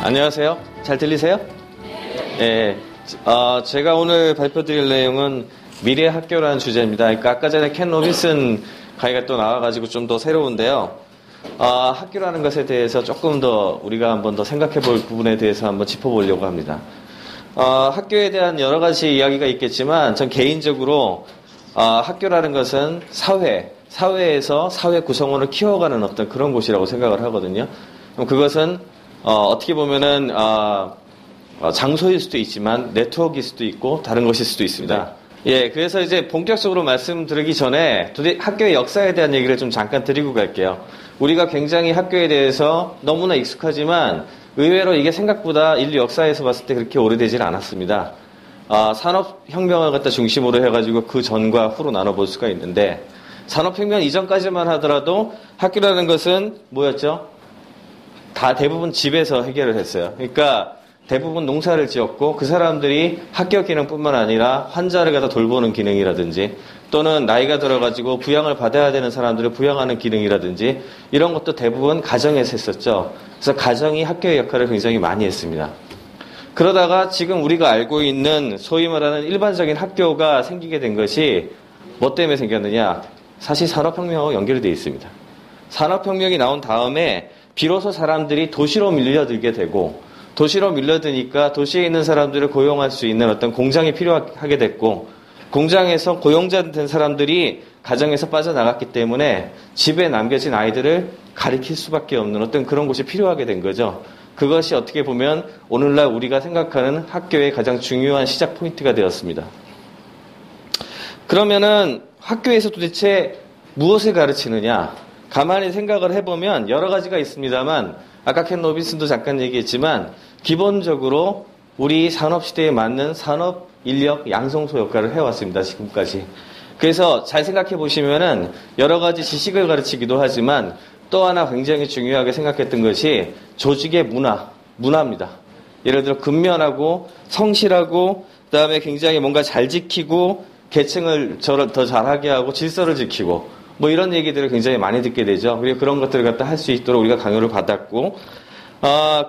안녕하세요. 잘 들리세요? 네. 제가 오늘 발표드릴 내용은 미래 학교라는 주제입니다. 그러니까 아까 전에 켄 로빈슨 강의가 또 나와가지고 좀 더 새로운데요. 학교라는 것에 대해서 조금 더 우리가 한번 더 생각해 볼 부분에 대해서 한번 짚어보려고 합니다. 학교에 대한 여러 가지 이야기가 있겠지만 전 개인적으로 학교라는 것은 사회에서 사회 구성원을 키워가는 어떤 그런 곳이라고 생각을 하거든요. 그럼 그것은 어떻게 보면은 장소일 수도 있지만 네트워크일 수도 있고 다른 것일 수도 있습니다. 예, 그래서 이제 본격적으로 말씀드리기 전에 학교의 역사에 대한 얘기를 좀 잠깐 드리고 갈게요. 우리가 굉장히 학교에 대해서 너무나 익숙하지만 의외로 이게 생각보다 인류 역사에서 봤을 때 그렇게 오래되질 않았습니다. 산업혁명을 갖다 중심으로 해가지고 그 전과 후로 나눠볼 수가 있는데 산업혁명 이전까지만 하더라도 학교라는 것은 뭐였죠? 다 대부분 집에서 해결을 했어요. 그러니까 대부분 농사를 지었고 그 사람들이 학교 기능뿐만 아니라 환자를 갖다 돌보는 기능이라든지 또는 나이가 들어가지고 부양을 받아야 되는 사람들을 부양하는 기능이라든지 이런 것도 대부분 가정에서 했었죠. 그래서 가정이 학교의 역할을 굉장히 많이 했습니다. 그러다가 지금 우리가 알고 있는 소위 말하는 일반적인 학교가 생기게 된 것이 뭐 때문에 생겼느냐? 사실 산업혁명하고 연결되어 있습니다. 산업혁명이 나온 다음에 비로소 사람들이 도시로 밀려들게 되고 도시로 밀려드니까 도시에 있는 사람들을 고용할 수 있는 어떤 공장이 필요하게 됐고 공장에서 고용자 된 사람들이 가정에서 빠져나갔기 때문에 집에 남겨진 아이들을 가르칠 수밖에 없는 어떤 그런 곳이 필요하게 된 거죠. 그것이 어떻게 보면 오늘날 우리가 생각하는 학교의 가장 중요한 시작 포인트가 되었습니다. 그러면은 학교에서 도대체 무엇을 가르치느냐? 가만히 생각을 해보면 여러 가지가 있습니다만 아까 켄 로빈슨도 잠깐 얘기했지만 기본적으로 우리 산업시대에 맞는 산업 인력 양성소 역할을 해왔습니다. 지금까지. 그래서 잘 생각해 보시면은 여러 가지 지식을 가르치기도 하지만 또 하나 굉장히 중요하게 생각했던 것이 조직의 문화입니다. 예를 들어 근면하고 성실하고 그다음에 굉장히 뭔가 잘 지키고 계층을 더 잘하게 하고 질서를 지키고 뭐 이런 얘기들을 굉장히 많이 듣게 되죠. 그리고 그런 것들을 갖다 할 수 있도록 우리가 강요를 받았고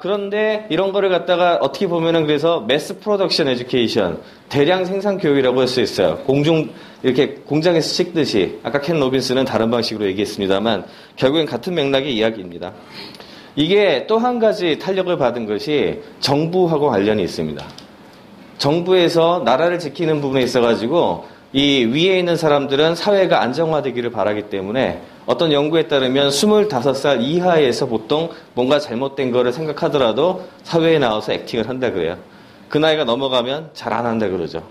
그런데 이런 거를 갖다가 어떻게 보면은 그래서 매스 프로덕션 에듀케이션 대량 생산 교육이라고 할 수 있어요. 이렇게 공장에서 찍듯이 아까 켄 로빈슨은 다른 방식으로 얘기했습니다만 결국엔 같은 맥락의 이야기입니다. 이게 또 한 가지 탄력을 받은 것이 정부하고 관련이 있습니다. 정부에서 나라를 지키는 부분에 있어가지고 이 위에 있는 사람들은 사회가 안정화되기를 바라기 때문에 어떤 연구에 따르면 25살 이하에서 보통 뭔가 잘못된 거를 생각하더라도 사회에 나와서 액팅을 한다 그래요. 그 나이가 넘어가면 잘 안 한다 그러죠.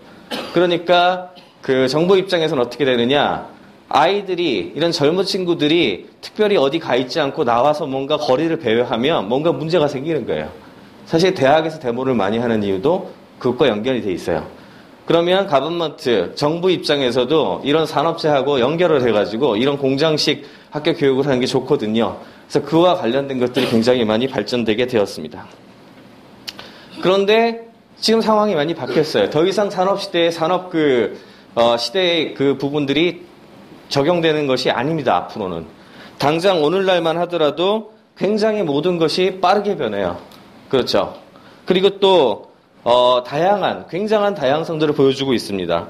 그러니까 그 정부 입장에서는 어떻게 되느냐? 아이들이 이런 젊은 친구들이 특별히 어디 가 있지 않고 나와서 뭔가 거리를 배회하면 뭔가 문제가 생기는 거예요. 사실 대학에서 데모를 많이 하는 이유도 그것과 연결이 돼 있어요. 그러면 가버먼트, 정부 입장에서도 이런 산업체하고 연결을 해가지고 이런 공장식 학교 교육을 하는 게 좋거든요. 그래서 그와 관련된 것들이 굉장히 많이 발전되게 되었습니다. 그런데 지금 상황이 많이 바뀌었어요. 더 이상 산업시대의 시대의 그 부분들이 적용되는 것이 아닙니다. 앞으로는. 당장 오늘날만 하더라도 굉장히 모든 것이 빠르게 변해요. 그렇죠. 그리고 또 굉장한 다양성들을 보여주고 있습니다.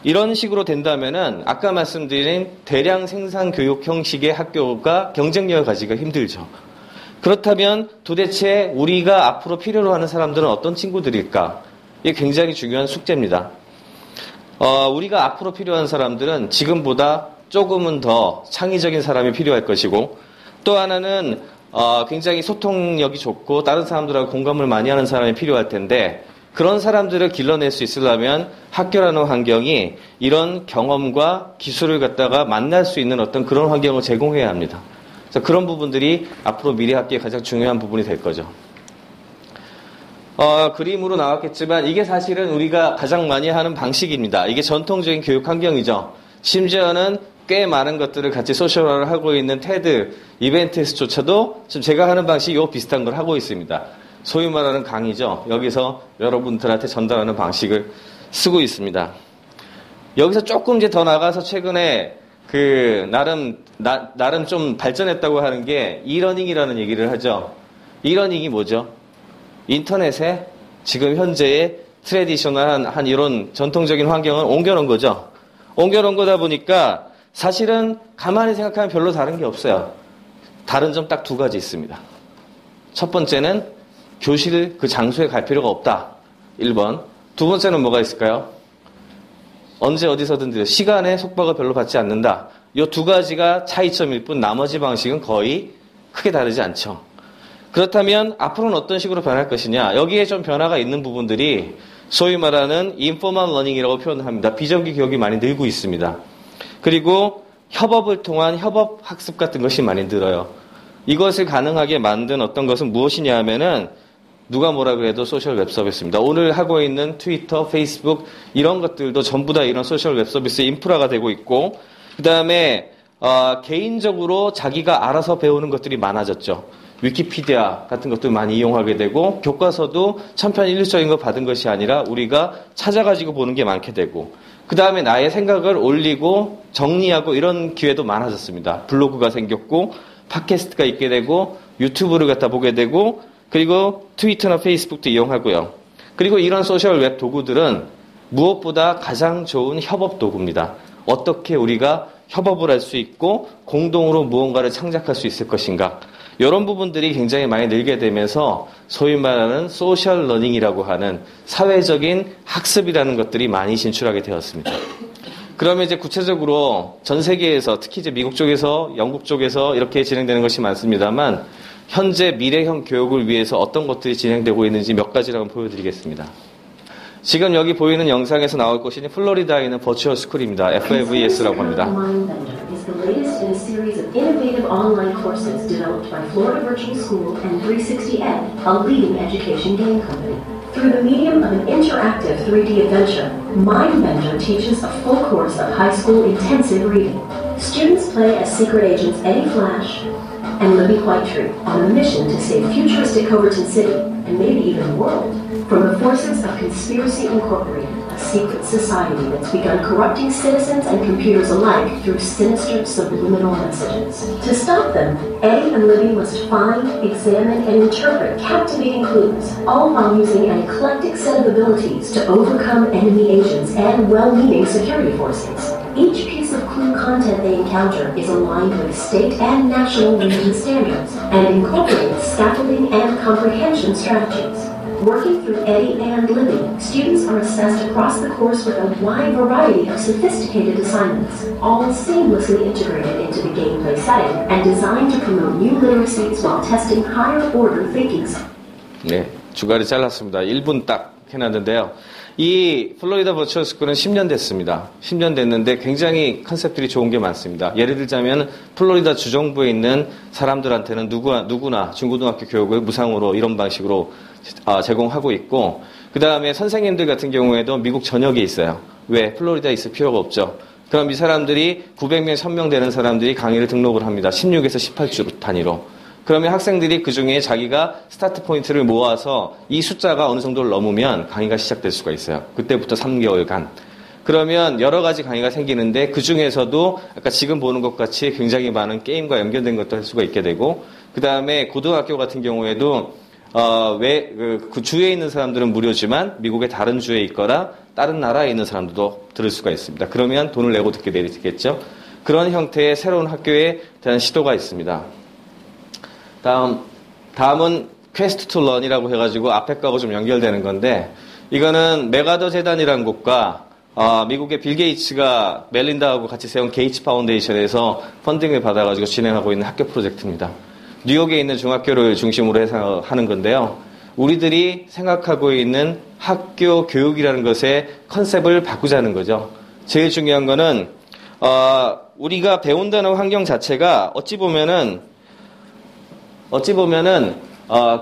이런 식으로 된다면은 아까 말씀드린 대량 생산 교육 형식의 학교가 경쟁력을 가지기가 힘들죠. 그렇다면 도대체 우리가 앞으로 필요로 하는 사람들은 어떤 친구들일까? 이게 굉장히 중요한 숙제입니다. 우리가 앞으로 필요한 사람들은 지금보다 조금은 더 창의적인 사람이 필요할 것이고 또 하나는 굉장히 소통력이 좋고 다른 사람들하고 공감을 많이 하는 사람이 필요할 텐데 그런 사람들을 길러낼 수 있으려면 학교라는 환경이 이런 경험과 기술을 갖다가 만날 수 있는 어떤 그런 환경을 제공해야 합니다. 그래서 그런 부분들이 앞으로 미래 학교의 가장 중요한 부분이 될 거죠. 그림으로 나왔겠지만 이게 사실은 우리가 가장 많이 하는 방식입니다. 이게 전통적인 교육 환경이죠. 심지어는 꽤 많은 것들을 같이 소셜화를 하고 있는 테드 이벤트에서조차도 지금 제가 하는 방식이 요 비슷한 걸 하고 있습니다. 소위 말하는 강의죠. 여기서 여러분들한테 전달하는 방식을 쓰고 있습니다. 여기서 조금 이제 더 나가서 최근에 나름 좀 발전했다고 하는 게 이러닝이라는 얘기를 하죠. 이러닝이 뭐죠? 인터넷에 지금 현재의 트레디셔널한 한 이런 전통적인 환경을 옮겨놓은 거죠. 옮겨놓은 거다 보니까 사실은 가만히 생각하면 별로 다른 게 없어요. 다른 점 딱 두 가지 있습니다. 첫 번째는 교실 그 장소에 갈 필요가 없다. 1번. 두 번째는 뭐가 있을까요? 언제 어디서든 시간의 속박을 별로 받지 않는다. 이 두 가지가 차이점일 뿐 나머지 방식은 거의 크게 다르지 않죠. 그렇다면 앞으로는 어떤 식으로 변할 것이냐. 여기에 좀 변화가 있는 부분들이 소위 말하는 인포멀 러닝이라고 표현합니다. 비정규 교육이 많이 늘고 있습니다. 그리고 협업을 통한 협업 학습 같은 것이 많이 늘어요. 이것을 가능하게 만든 어떤 것은 무엇이냐 하면은 누가 뭐라 그래도 소셜 웹 서비스입니다. 오늘 하고 있는 트위터, 페이스북 이런 것들도 전부 다 이런 소셜 웹 서비스의 인프라가 되고 있고 그 다음에 개인적으로 자기가 알아서 배우는 것들이 많아졌죠. 위키피디아 같은 것도 많이 이용하게 되고 교과서도 천편일률적인 거 받은 것이 아니라 우리가 찾아가지고 보는 게 많게 되고 그 다음에 나의 생각을 올리고 정리하고 이런 기회도 많아졌습니다. 블로그가 생겼고 팟캐스트가 있게 되고 유튜브를 갖다 보게 되고 그리고 트위터나 페이스북도 이용하고요. 그리고 이런 소셜 웹 도구들은 무엇보다 가장 좋은 협업 도구입니다. 어떻게 우리가 협업을 할 수 있고 공동으로 무언가를 창작할 수 있을 것인가. 이런 부분들이 굉장히 많이 늘게 되면서 소위 말하는 소셜 러닝이라고 하는 사회적인 학습이라는 것들이 많이 진출하게 되었습니다. 그러면 이제 구체적으로 전 세계에서 특히 이제 미국 쪽에서 영국 쪽에서 이렇게 진행되는 것이 많습니다만 현재 미래형 교육을 위해서 어떤 것들이 진행되고 있는지 몇 가지를 한번 보여드리겠습니다. 지금 여기 보이는 영상에서 나올 곳이 플로리다에 있는 버추얼 스쿨입니다. FAVS라고 합니다. is the latest in a series of innovative online courses developed by Florida Virtual School and 360 Ed, a leading education game company. Through the medium of an interactive 3D adventure, MindBender teaches a full course of high school intensive reading. Students play as secret agents Eddie Flash and Libby Whitetree on a mission to save futuristic Hoverton City, and maybe even the world, from the forces of Conspiracy Incorporated, a secret society that's begun corrupting citizens and computers alike through sinister subliminal messages. To stop them, Eddie and Libby must find, examine, and interpret captivating clues, all while using an eclectic set of abilities to overcome enemy agents and well-meaning security forces. Each piece of clue content they encounter is aligned with state and national region standards and incorporates scaffolding and comprehension strategies. Working through Eddie and Libby, students are assessed across the course with a wide variety of sophisticated assignments, all seamlessly integrated into the gameplay setting and designed to promote new literacies while testing higher-order thinking. 네, 주가리 잘랐습니다. 1분 딱 해놨는데요. 이 플로리다 버추얼 스쿨은 10년 됐습니다. 10년 됐는데 굉장히 컨셉들이 좋은 게 많습니다. 예를 들자면 플로리다 주정부에 있는 사람들한테는 누구나 중고등학교 교육을 무상으로 이런 방식으로 제공하고 있고 그 다음에 선생님들 같은 경우에도 미국 전역에 있어요. 왜? 플로리다에 있을 필요가 없죠. 그럼 이 사람들이 900명, 1000명 되는 사람들이 강의를 등록을 합니다. 16에서 18주 단위로. 그러면 학생들이 그중에 자기가 스타트 포인트를 모아서 이 숫자가 어느 정도를 넘으면 강의가 시작될 수가 있어요. 그때부터 3개월간. 그러면 여러 가지 강의가 생기는데 그중에서도 아까 지금 보는 것 같이 굉장히 많은 게임과 연결된 것도 할 수가 있게 되고 그 다음에 고등학교 같은 경우에도 그 주에 있는 사람들은 무료지만 미국의 다른 주에 있거나 다른 나라에 있는 사람들도 들을 수가 있습니다. 그러면 돈을 내고 듣게 되겠죠. 그런 형태의 새로운 학교에 대한 시도가 있습니다. 다음은 퀘스트 투 런이라고 해가지고 앞에 거하고 좀 연결되는 건데 이거는 메가더 재단이라는 곳과 미국의 빌 게이츠가 멜린다하고 같이 세운 게이츠 파운데이션에서 펀딩을 받아가지고 진행하고 있는 학교 프로젝트입니다. 뉴욕에 있는 중학교를 중심으로 해서 하는 건데요. 우리들이 생각하고 있는 학교 교육이라는 것의 컨셉을 바꾸자는 거죠. 제일 중요한 거는 우리가 배운다는 환경 자체가 어찌 보면은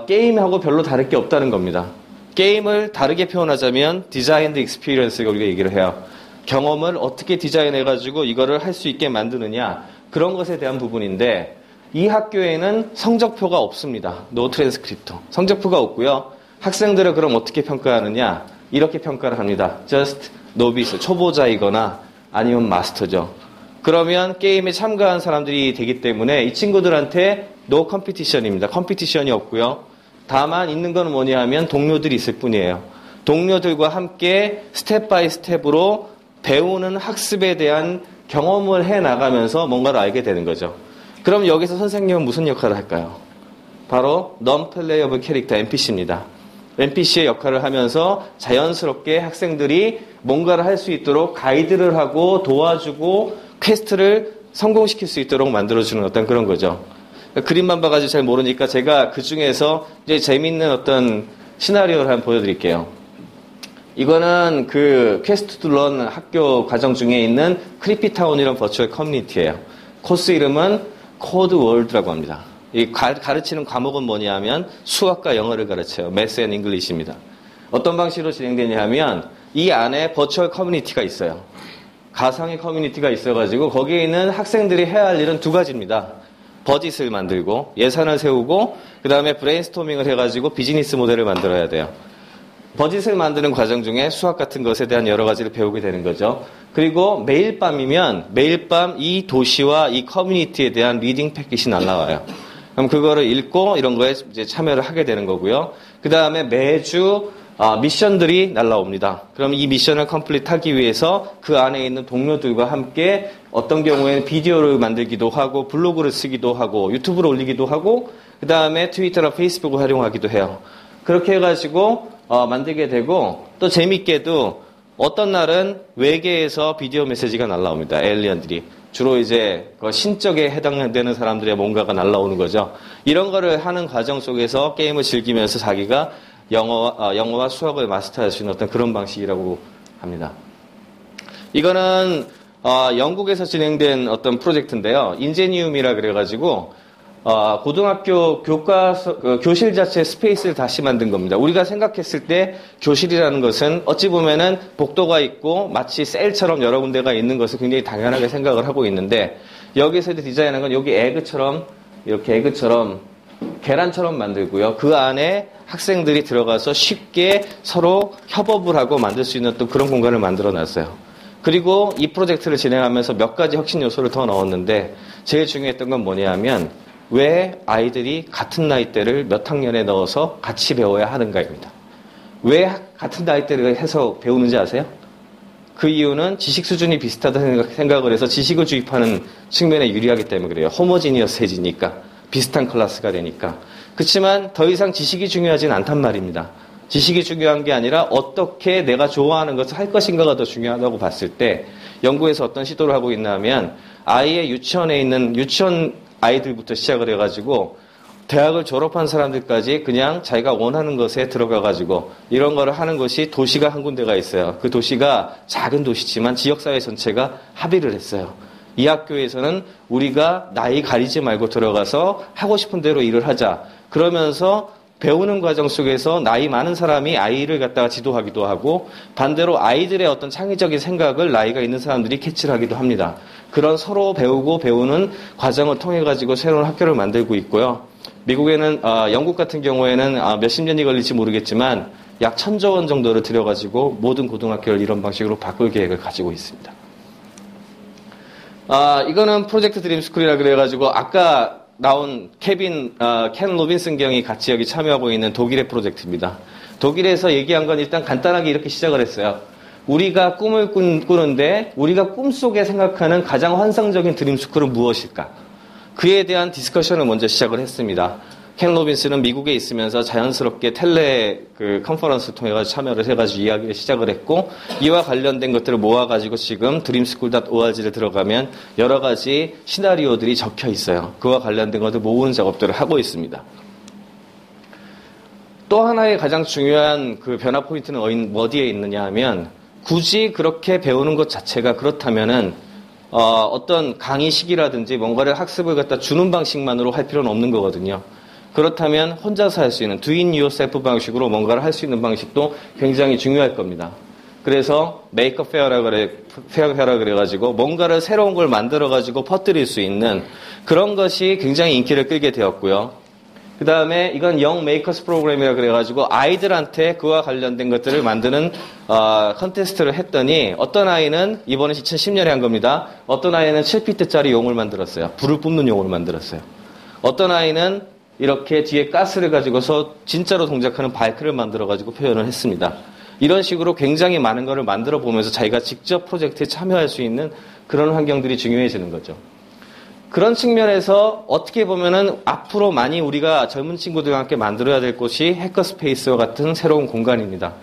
게임하고 별로 다를 게 없다는 겁니다. 게임을 다르게 표현하자면 디자인드 익스피리언스가 우리가 얘기를 해요. 경험을 어떻게 디자인해가지고 이거를 할 수 있게 만드느냐 그런 것에 대한 부분인데 이 학교에는 성적표가 없습니다. 노 트랜스크립트. 성적표가 없고요. 학생들을 그럼 어떻게 평가하느냐 이렇게 평가를 합니다. Just novice, 초보자이거나 아니면 마스터죠. 그러면 게임에 참가한 사람들이 되기 때문에 이 친구들한테 노 컴피티션입니다. 컴피티션이 없고요. 다만 있는 건 뭐냐 하면 동료들이 있을 뿐이에요. 동료들과 함께 스텝 바이 스텝으로 배우는 학습에 대한 경험을 해나가면서 뭔가를 알게 되는 거죠. 그럼 여기서 선생님은 무슨 역할을 할까요? 바로 non-playable 캐릭터 NPC입니다. NPC의 역할을 하면서 자연스럽게 학생들이 뭔가를 할 수 있도록 가이드를 하고 도와주고 퀘스트를 성공시킬 수 있도록 만들어주는 어떤 그런 거죠. 그림만 봐가지고 잘 모르니까 제가 그 중에서 이제 재밌는 어떤 시나리오를 한번 보여드릴게요. 이거는 그 퀘스트 투 런 학교 과정 중에 있는 크리피타운이라는 버추얼 커뮤니티예요. 코스 이름은 코드 월드라고 합니다. 이 가르치는 과목은 뭐냐면 수학과 영어를 가르쳐요. 매스 앤 잉글리시입니다. 어떤 방식으로 진행되냐 하면 이 안에 버추얼 커뮤니티가 있어요. 가상의 커뮤니티가 있어가지고 거기에 있는 학생들이 해야 할 일은 두 가지입니다. 버짓을 만들고 예산을 세우고 그 다음에 브레인스토밍을 해가지고 비즈니스 모델을 만들어야 돼요. 버짓을 만드는 과정 중에 수학 같은 것에 대한 여러 가지를 배우게 되는 거죠. 그리고 매일 밤이면 매일 밤 이 도시와 이 커뮤니티에 대한 리딩 패킷이 날라와요. 그럼 그거를 읽고 이런 거에 이제 참여를 하게 되는 거고요. 그 다음에 매주 미션들이 날라옵니다. 그럼 이 미션을 컴플릿하기 위해서 그 안에 있는 동료들과 함께 어떤 경우에는 비디오를 만들기도 하고 블로그를 쓰기도 하고 유튜브를 올리기도 하고 그 다음에 트위터나 페이스북을 활용하기도 해요. 그렇게 해가지고 만들게 되고 또 재밌게도 어떤 날은 외계에서 비디오 메시지가 날라옵니다. 에일리언들이. 주로 이제 신적에 해당되는 사람들의 뭔가가 날라오는 거죠. 이런 거를 하는 과정 속에서 게임을 즐기면서 자기가 영어와 수학을 마스터할 수 있는 어떤 그런 방식이라고 합니다. 이거는 영국에서 진행된 어떤 프로젝트인데요. 인제니움이라 그래가지고 고등학교 교실 자체 스페이스를 다시 만든 겁니다. 우리가 생각했을 때 교실이라는 것은 어찌 보면은 복도가 있고 마치 셀처럼 여러 군데가 있는 것을 굉장히 당연하게 생각을 하고 있는데 여기서 디자인한 건 여기 에그처럼 이렇게 에그처럼 계란처럼 만들고요. 그 안에 학생들이 들어가서 쉽게 서로 협업을 하고 만들 수 있는 또 그런 공간을 만들어 놨어요. 그리고 이 프로젝트를 진행하면서 몇 가지 혁신 요소를 더 넣었는데 제일 중요했던 건 뭐냐면 왜 아이들이 같은 나이대를 몇 학년에 넣어서 같이 배워야 하는가입니다. 왜 같은 나이대를 해서 배우는지 아세요? 그 이유는 지식 수준이 비슷하다는 생각을 해서 지식을 주입하는 측면에 유리하기 때문에 그래요. 호모지니어스해지니까. 비슷한 클래스가 되니까. 그렇지만 더 이상 지식이 중요하진 않단 말입니다. 지식이 중요한 게 아니라 어떻게 내가 좋아하는 것을 할 것인가가 더 중요하다고 봤을 때 연구에서 어떤 시도를 하고 있나 하면 아이의 유치원에 있는 유치원 아이들부터 시작을 해가지고 대학을 졸업한 사람들까지 그냥 자기가 원하는 것에 들어가가지고 이런 거를 하는 것이 도시가 한 군데가 있어요. 그 도시가 작은 도시지만 지역사회 전체가 합의를 했어요. 이 학교에서는 우리가 나이 가리지 말고 들어가서 하고 싶은 대로 일을 하자. 그러면서 배우는 과정 속에서 나이 많은 사람이 아이를 갖다가 지도하기도 하고 반대로 아이들의 어떤 창의적인 생각을 나이가 있는 사람들이 캐치를 하기도 합니다. 그런 서로 배우고 배우는 과정을 통해 가지고 새로운 학교를 만들고 있고요. 미국에는 영국 같은 경우에는 몇십 년이 걸릴지 모르겠지만 약 1,000조 원 정도를 들여가지고 모든 고등학교를 이런 방식으로 바꿀 계획을 가지고 있습니다. 이거는 프로젝트 드림스쿨이라 그래가지고 아까 나온 켄 로빈슨 경이 같이 여기 참여하고 있는 독일의 프로젝트입니다. 독일에서 얘기한 건 일단 간단하게 이렇게 시작을 했어요. 우리가 꿈을 꾸는데 우리가 꿈속에 생각하는 가장 환상적인 드림스쿨은 무엇일까? 그에 대한 디스커션을 먼저 시작을 했습니다. 켄 로빈슨은 미국에 있으면서 자연스럽게 텔레 컨퍼런스를 통해 가지고 참여를 해가지고 이야기를 시작을 했고 이와 관련된 것들을 모아가지고 지금 dreamschool.org를 들어가면 여러 가지 시나리오들이 적혀 있어요. 그와 관련된 것들 모으는 작업들을 하고 있습니다. 또 하나의 가장 중요한 그 변화 포인트는 어디에 있느냐 하면 굳이 그렇게 배우는 것 자체가 그렇다면은 어떤 강의 시기라든지 뭔가를 학습을 갖다 주는 방식만으로 할 필요는 없는 거거든요. 그렇다면 혼자서 할 수 있는 do it yourself 방식으로 뭔가를 할 수 있는 방식도 굉장히 중요할 겁니다. 그래서 make a fair라 그래가지고 뭔가를 새로운 걸 만들어가지고 퍼뜨릴 수 있는 그런 것이 굉장히 인기를 끌게 되었고요. 그 다음에 이건 Young Makers 프로그램이라 그래가지고 아이들한테 그와 관련된 것들을 만드는 컨테스트를 했더니 어떤 아이는 이번에 2010년에 한 겁니다. 어떤 아이는 7피트짜리 용을 만들었어요. 불을 뿜는 용을 만들었어요. 어떤 아이는 이렇게 뒤에 가스를 가지고서 진짜로 동작하는 바이크를 만들어가지고 표현을 했습니다. 이런 식으로 굉장히 많은 것을 만들어 보면서 자기가 직접 프로젝트에 참여할 수 있는 그런 환경들이 중요해지는 거죠. 그런 측면에서 어떻게 보면은 앞으로 많이 우리가 젊은 친구들과 함께 만들어야 될 곳이 해커스페이스와 같은 새로운 공간입니다.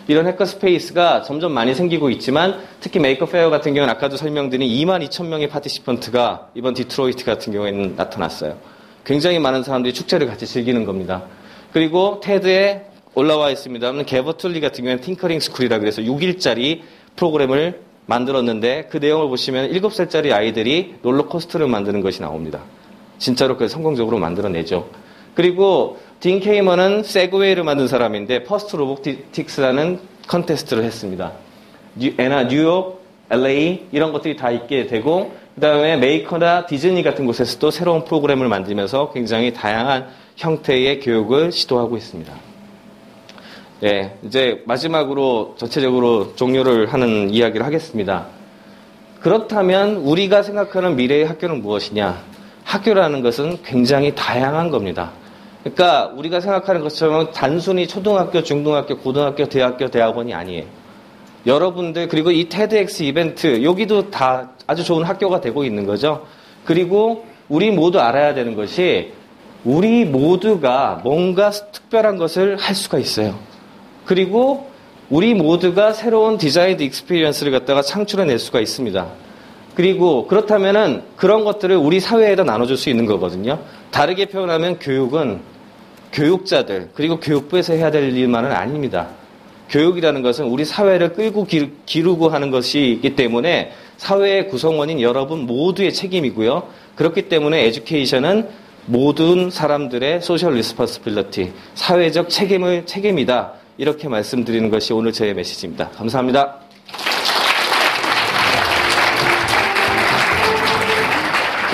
이런 해커스페이스가 점점 많이 생기고 있지만 특히 메이커페어 같은 경우는 아까도 설명드린 22,000명의 파티시펀트가 이번 디트로이트 같은 경우에는 나타났어요. 굉장히 많은 사람들이 축제를 같이 즐기는 겁니다. 그리고 테드에 올라와 있습니다만 게버툴리 같은 경우에는 팅커링 스쿨이라 그래서 6일짜리 프로그램을 만들었는데 그 내용을 보시면 7살짜리 아이들이 롤러코스터를 만드는 것이 나옵니다. 진짜로 그걸 성공적으로 만들어내죠. 그리고 딘 케이먼은 세그웨이를 만든 사람인데 퍼스트 로보틱스라는 컨테스트를 했습니다. 뉴욕, LA 이런 것들이 다 있게 되고 그 다음에 메이커나 디즈니 같은 곳에서도 새로운 프로그램을 만들면서 굉장히 다양한 형태의 교육을 시도하고 있습니다. 네, 이제 마지막으로 전체적으로 종료를 하는 이야기를 하겠습니다. 그렇다면 우리가 생각하는 미래의 학교는 무엇이냐? 학교라는 것은 굉장히 다양한 겁니다. 그러니까 우리가 생각하는 것처럼 단순히 초등학교, 중등학교, 고등학교, 대학교, 대학원이 아니에요. 여러분들 그리고 이 TEDx 이벤트 여기도 다 아주 좋은 학교가 되고 있는 거죠. 그리고 우리 모두 알아야 되는 것이 우리 모두가 뭔가 특별한 것을 할 수가 있어요. 그리고 우리 모두가 새로운 디자인드 익스피리언스를 갖다가 창출해낼 수가 있습니다. 그리고 그렇다면은 그런 것들을 우리 사회에다 나눠줄 수 있는 거거든요. 다르게 표현하면 교육은 교육자들 그리고 교육부에서 해야 될 일만은 아닙니다. 교육이라는 것은 우리 사회를 끌고 기르고 하는 것이기 때문에 사회의 구성원인 여러분 모두의 책임이고요. 그렇기 때문에 에듀케이션은 모든 사람들의 소셜 리스폰시빌리티, 사회적 책임이다. 이렇게 말씀드리는 것이 오늘 저의 메시지입니다. 감사합니다.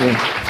네.